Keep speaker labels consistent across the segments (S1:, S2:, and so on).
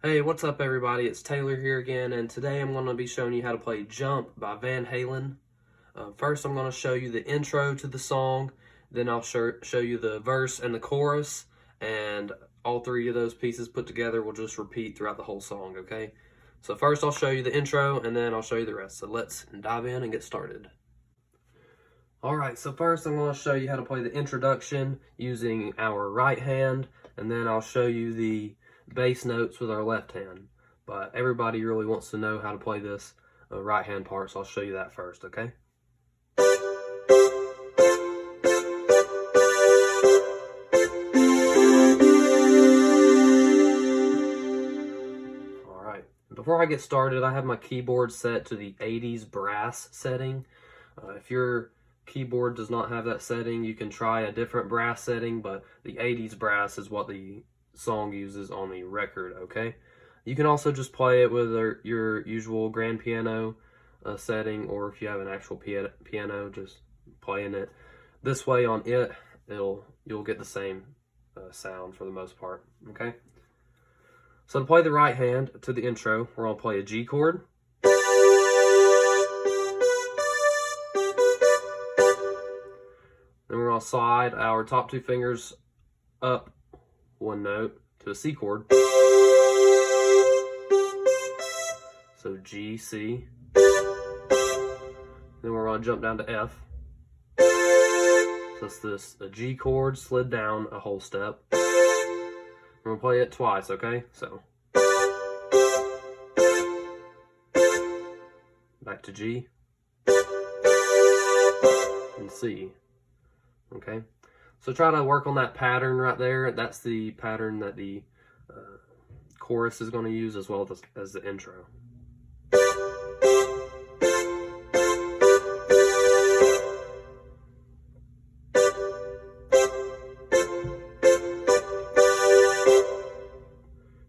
S1: Hey, what's up everybody? It's Taylor here again, and today I'm going to be showing you how to play Jump by Van Halen. First I'm going to show you the intro to the song, then I'll show you the verse and the chorus, and all three of those pieces put together will just repeat throughout the whole song, okay? So first I'll show you the intro, and then I'll show you the rest. So let's dive in and get started. Alright, so first I'm going to show you how to play the introduction using our right hand, and then I'll show you the bass notes with our left hand. But everybody really wants to know how to play this right hand part, so I'll show you that first, okay? Alright, before I get started, I have my keyboard set to the 80s brass setting. If your keyboard does not have that setting, you can try a different brass setting, but the 80s brass is what the song uses on the record, okay? You can also just play it with your usual grand piano setting, or if you have an actual piano, just playing it this way on it, you'll get the same sound for the most part, okay? So to play the right hand to the intro, we're going to play a G chord. Then we're going to slide our top two fingers up one note to a C chord. So G, C. Then we're going to jump down to F. So it's a G chord slid down a whole step. We're going to play it twice, okay? So back to G and C. Okay, so try to work on that pattern right there. That's the pattern that the chorus is going to use as well as the intro. Then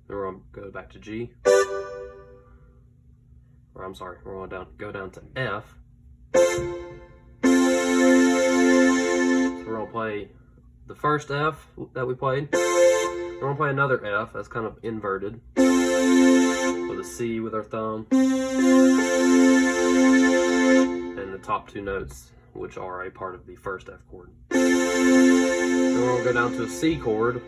S1: we're going to go back to G. Or I'm sorry, we're going to go down to F. We're going to play the first F that we played. We're going to play another F that's kind of inverted, with a C with our thumb, and the top two notes, which are a part of the first F chord. Then we're going to go down to a C chord.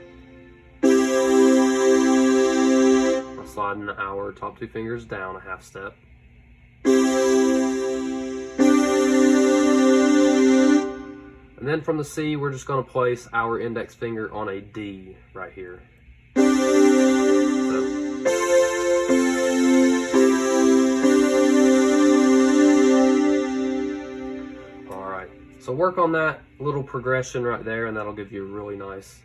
S1: We're sliding our top two fingers down a half step. And then from the C, we're just going to place our index finger on a D right here. So. Alright, so work on that little progression right there, and that'll give you a really nice,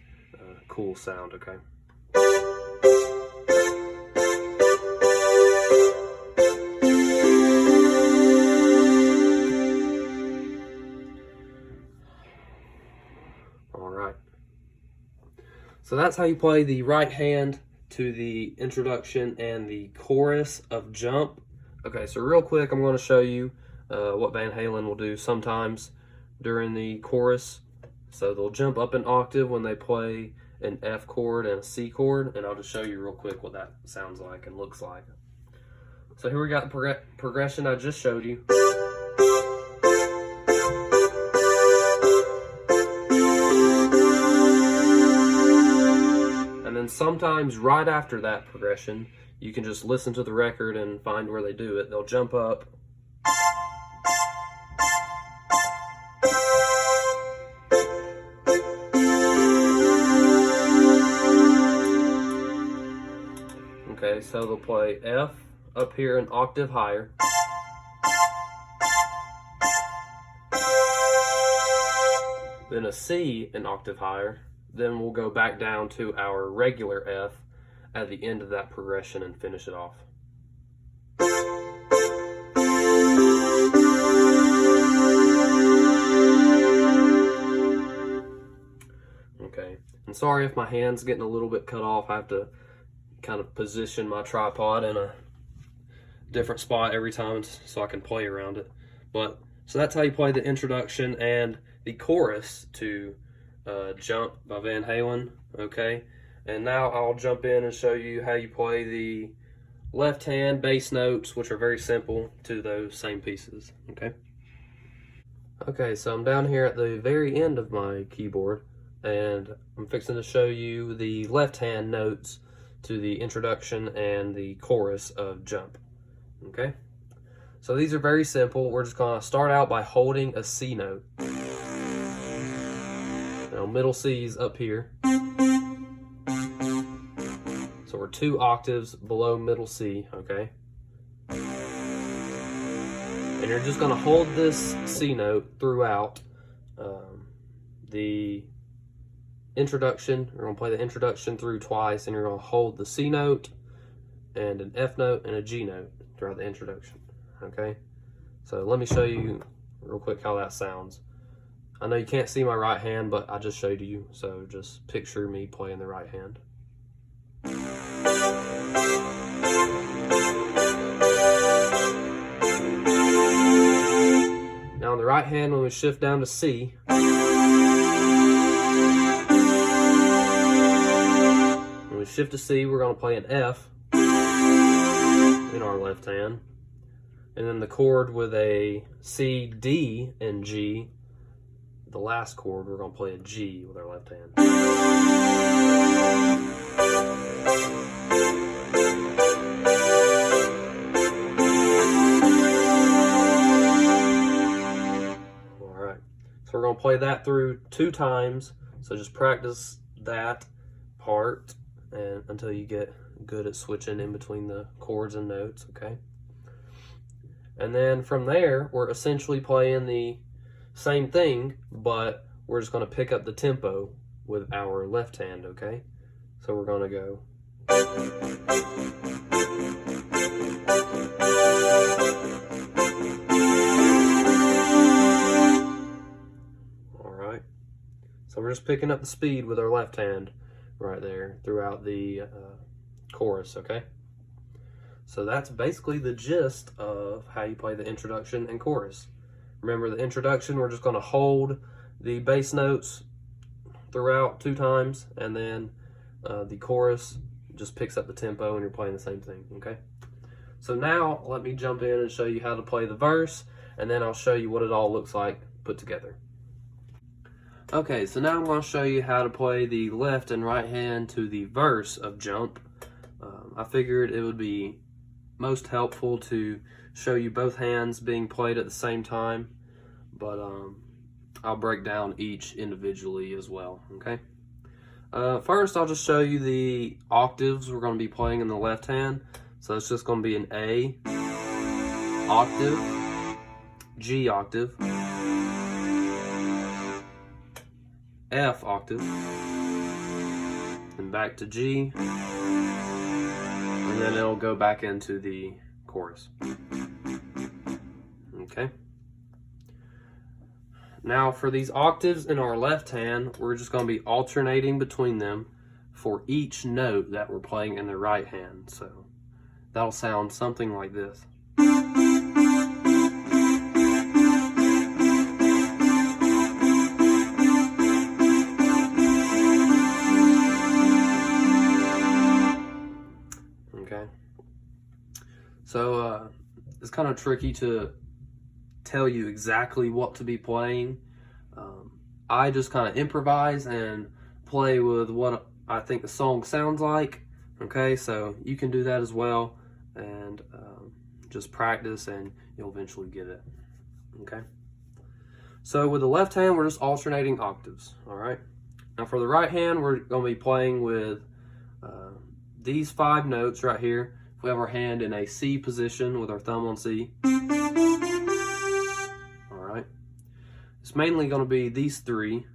S1: cool sound, okay? So that's how you play the right hand to the introduction and the chorus of Jump. Okay, so real quick, I'm going to show you what Van Halen will do sometimes during the chorus. So they'll jump up an octave when they play an F chord and a C chord, and I'll just show you real quick what that sounds like and looks like. So here we got the progression I just showed you. And sometimes right after that progression, you can just listen to the record and find where they do it. They'll jump up. Okay, so they'll play F up here an octave higher. Then a C an octave higher. Then we'll go back down to our regular F at the end of that progression and finish it off. Okay, and sorry if my hand's getting a little bit cut off. I have to kind of position my tripod in a different spot every time so I can play around it. So that's how you play the introduction and the chorus to Jump by Van Halen, okay? And now I'll jump in and show you how you play the left hand bass notes, which are very simple to those same pieces, okay? Okay, so I'm down here at the very end of my keyboard, and I'm fixing to show you the left hand notes to the introduction and the chorus of Jump, okay? So these are very simple. We're just gonna start out by holding a C note. Now middle C is up here. So we're 2 octaves below middle C, okay? And you're just gonna hold this C note throughout the introduction. You're gonna play the introduction through twice, and you're gonna hold the C note and an F note and a G note throughout the introduction, okay? So let me show you real quick how that sounds. I know you can't see my right hand, but I just showed you, so just picture me playing the right hand. Now on the right hand, when we shift down to C, when we shift to C, we're going to play an F in our left hand. And then the chord with a C, D, and G, the last chord, we're going to play a G with our left hand. So we're going to play that through 2 times. So just practice that part and until you get good at switching in between the chords and notes, okay? And then from there, we're essentially playing the same thing, but we're just going to pick up the tempo with our left hand, okay? So we're going to go. So we're just picking up the speed with our left hand right there throughout the chorus, okay? So that's basically the gist of how you play the introduction and chorus. Remember the introduction, we're just going to hold the bass notes throughout 2 times, and then the chorus just picks up the tempo and you're playing the same thing, okay? So now let me jump in and show you how to play the verse, and then I'll show you what it all looks like put together. Okay, so now I'm going to show you how to play the left and right hand to the verse of Jump. I figured it would be most helpful to show you both hands being played at the same time, but I'll break down each individually as well, okay? First, I'll just show you the octaves we're going to be playing in the left hand. So it's just going to be an A octave, G octave, F octave, and back to G, and then it'll go back into the chorus. Okay. Now for these octaves in our left hand, we're just going to be alternating between them for each note that we're playing in the right hand. So that'll sound something like this. Okay. So it's kind of tricky to tell you exactly what to be playing. I just kind of improvise and play with what I think the song sounds like. Okay, so you can do that as well, and just practice and you'll eventually get it. Okay, so with the left hand, we're just alternating octaves. All right, now for the right hand, we're going to be playing with these 5 notes right here. We have our hand in a C position with our thumb on C. All right, it's mainly going to be these 3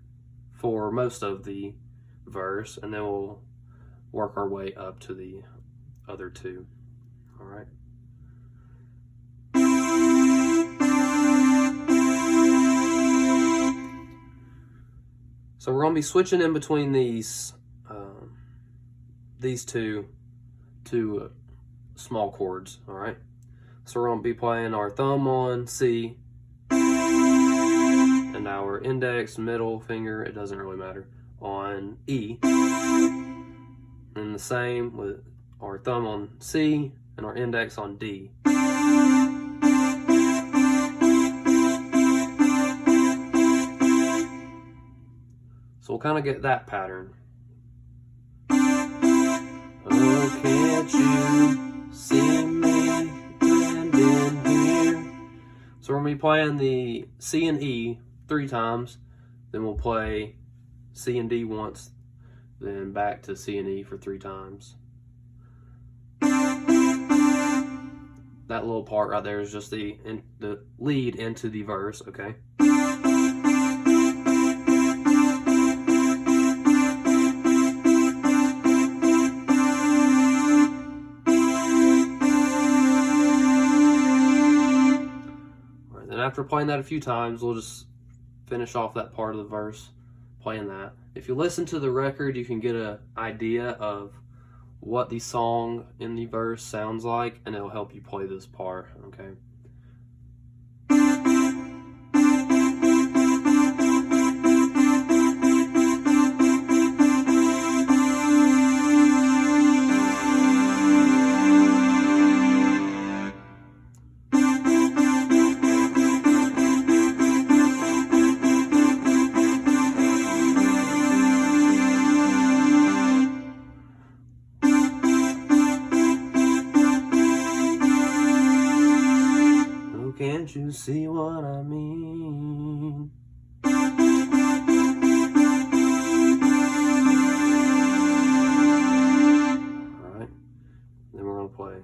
S1: for most of the verse, and then we'll work our way up to the other 2. All right. So we're going to be switching in between these two small chords. All right. So we're going to be playing our thumb on C and our index, middle finger, it doesn't really matter, on E. And the same with our thumb on C and our index on D. So we'll kind of get that pattern. Oh, can't you see me standing here? So we're going to be playing the C and E 3 times, then we'll play C and D once, then back to C and E for 3 times. That little part right there is just the lead into the verse, okay? After playing that a few times, we'll just finish off that part of the verse playing that. If you listen to the record, you can get an idea of what the song in the verse sounds like, and it'll help you play this part, okay? Can't you see what I mean? Alright, then we're going to play.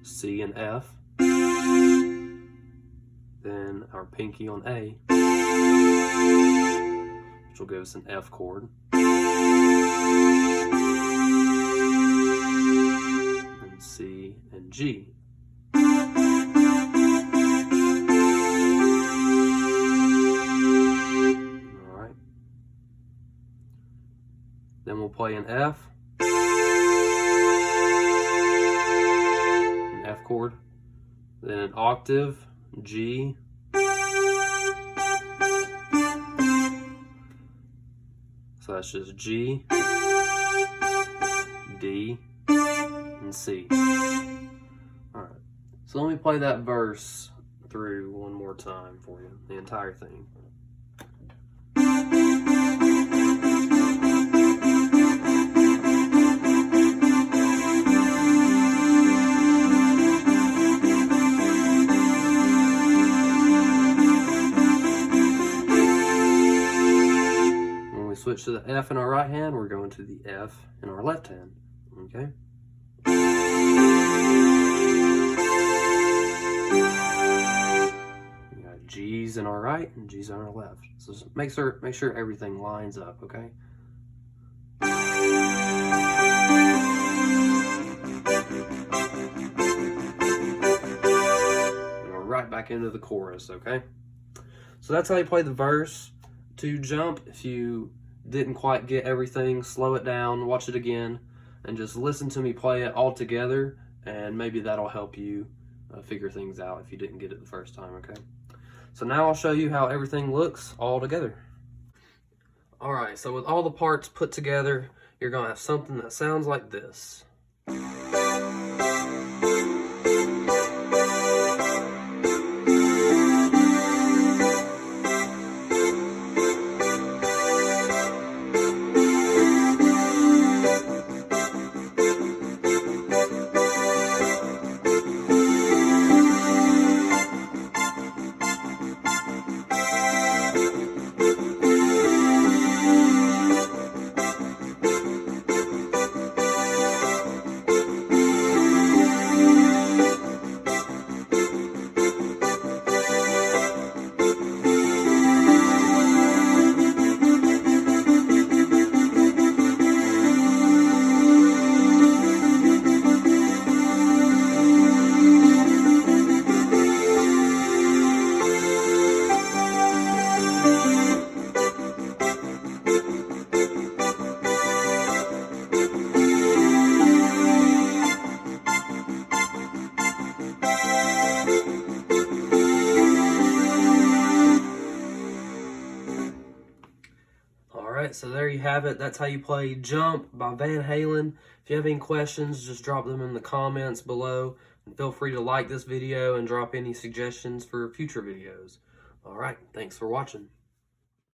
S1: C and F. Then our pinky on A, which will give us an F chord. And C and G. Alright. Then we'll play an F. An F chord. Then an octave, G. So that's just G, D, and C. Alright, so let me play that verse through one more time for you, the entire thing. Switch to the F in our right hand, we're going to the F in our left hand, okay? We got G's in our right and G's on our left. So make sure everything lines up, okay? And we're right back into the chorus, okay? So that's how you play the verse. To jump, if you didn't quite get everything, slow it down, watch it again, and just listen to me play it all together, and maybe that'll help you figure things out if you didn't get it the first time, okay? So now I'll show you how everything looks all together. Alright, so with all the parts put together, you're going to have something that sounds like this. Alright, so there you have it. That's how you play Jump by Van Halen. If you have any questions, just drop them in the comments below. And feel free to like this video and drop any suggestions for future videos. Alright, thanks for watching.